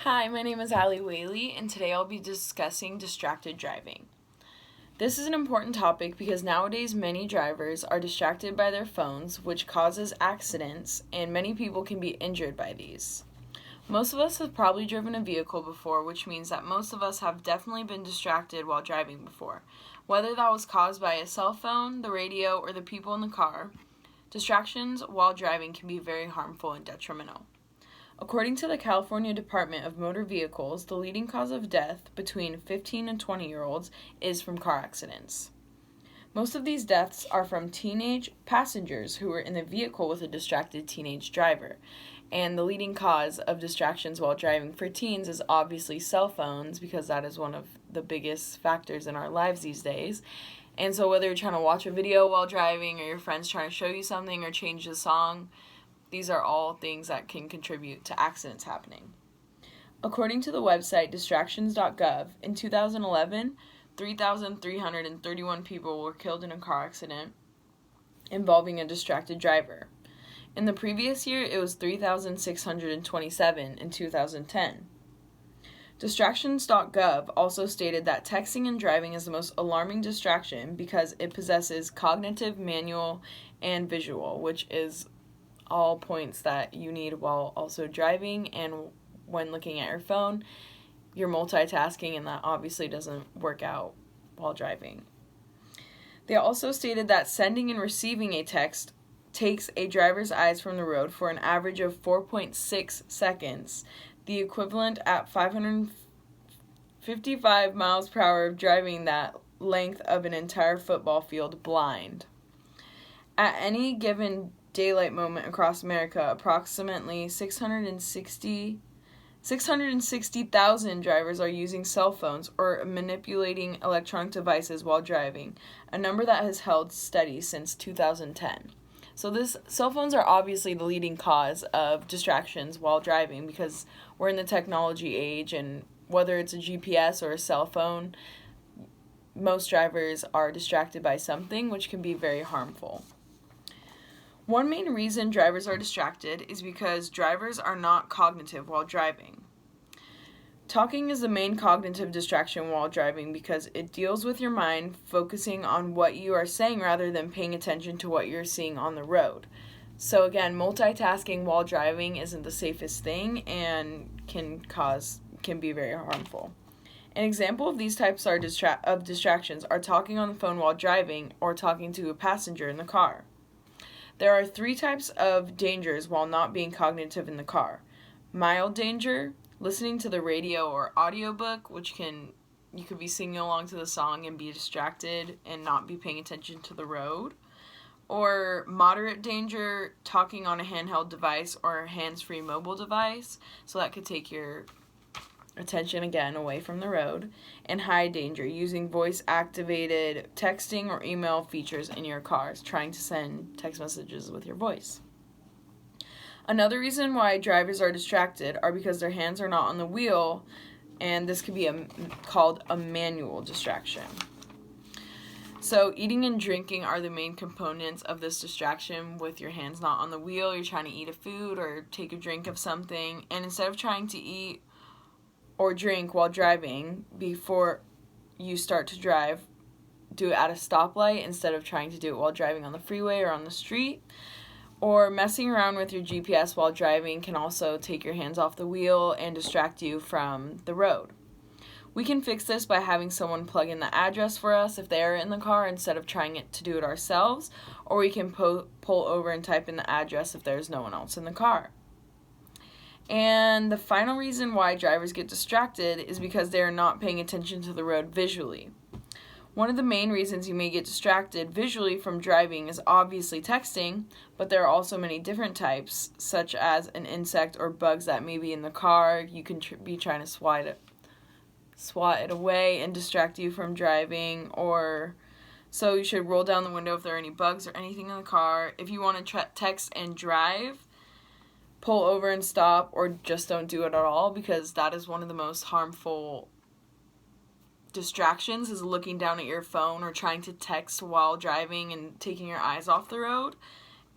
Hi, my name is Whaley, and today I'll be discussing distracted driving. This is an important topic because nowadays many drivers are distracted by their phones, which causes accidents, and many people can be injured by these. Most of us have probably driven a vehicle before, which means that most of us have definitely been distracted while driving before. Whether that was caused by a cell phone, the radio, or the people in the car, distractions while driving can be very harmful and detrimental. According to the California Department of Motor Vehicles, the leading cause of death between 15 and 20-year-olds is from car accidents. Most of these deaths are from teenage passengers who were in the vehicle with a distracted teenage driver. And the leading cause of distractions while driving for teens is obviously cell phones, because that is one of the biggest factors in our lives these days. And so whether you're trying to watch a video while driving, or your friend's trying to show you something or change the song, these are all things that can contribute to accidents happening. According to the website distractions.gov, in 2011, 3,331 people were killed in a car accident involving a distracted driver. In the previous year, it was 3,627 in 2010. Distractions.gov also stated that texting and driving is the most alarming distraction because it possesses cognitive, manual, and visual, which is all points that you need while also driving, and when looking at your phone, you're multitasking, and that obviously doesn't work out while driving. They also stated that sending and receiving a text takes a driver's eyes from the road for an average of 4.6 seconds, the equivalent at 555 miles per hour of driving that length of an entire football field blind. At any given daylight moment across America, approximately 660,000 drivers are using cell phones or manipulating electronic devices while driving, a number that has held steady since 2010. So cell phones are obviously the leading cause of distractions while driving because we're in the technology age, and whether it's a GPS or a cell phone, most drivers are distracted by something, which can be very harmful. One main reason drivers are distracted is because drivers are not cognitive while driving. Talking is the main cognitive distraction while driving because it deals with your mind focusing on what you are saying rather than paying attention to what you're seeing on the road. So again, multitasking while driving isn't the safest thing and can be very harmful. An example of these types of distractions are talking on the phone while driving or talking to a passenger in the car. There are 3 types of dangers while not being cognitive in the car. Mild danger, listening to the radio or audiobook, you could be singing along to the song and be distracted and not be paying attention to the road. Or moderate danger, talking on a handheld device or a hands-free mobile device, so that could take your attention again away from the road. And high danger, using voice-activated texting or email features in your cars, trying to send text messages with your voice. Another reason why drivers are distracted are because their hands are not on the wheel, and this could be called a manual distraction. So eating and drinking are the main components of this distraction. With your hands not on the wheel, you're trying to eat a food or take a drink of something, and instead of trying to eat or drink while driving before you start to drive, do it at a stoplight instead of trying to do it while driving on the freeway or on the street. Or messing around with your GPS while driving can also take your hands off the wheel and distract you from the road. We can fix this by having someone plug in the address for us if they are in the car instead of trying to do it ourselves, or we can pull over and type in the address if there's no one else in the car. And the final reason why drivers get distracted is because they are not paying attention to the road visually. One of the main reasons you may get distracted visually from driving is obviously texting, but there are also many different types, such as an insect or bugs that may be in the car. You can be trying to swat it away and distract you from driving, so you should roll down the window if there are any bugs or anything in the car. If you want to text and drive, pull over and stop, or just don't do it at all, because that is one of the most harmful distractions, is looking down at your phone or trying to text while driving and taking your eyes off the road.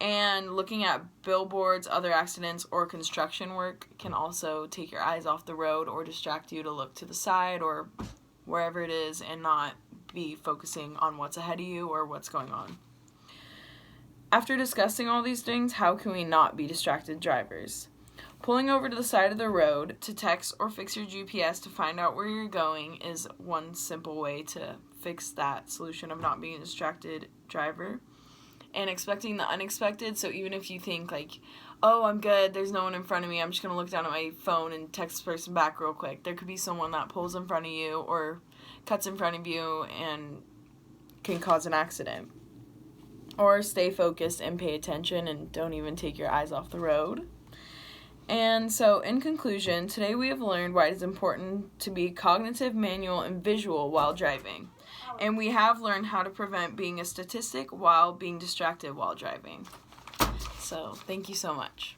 And looking at billboards, other accidents, or construction work can also take your eyes off the road or distract you to look to the side or wherever it is and not be focusing on what's ahead of you or what's going on. After discussing all these things, how can we not be distracted drivers? Pulling over to the side of the road to text or fix your GPS to find out where you're going is one simple way to fix that solution of not being a distracted driver. And expecting the unexpected, so even if you think like, oh, I'm good, there's no one in front of me, I'm just going to look down at my phone and text this person back real quick. There could be someone that pulls in front of you or cuts in front of you and can cause an accident. Or stay focused and pay attention and don't even take your eyes off the road. And so, in conclusion, today we have learned why it is important to be cognitive, manual, and visual while driving. And we have learned how to prevent being a statistic while being distracted while driving. So, thank you so much.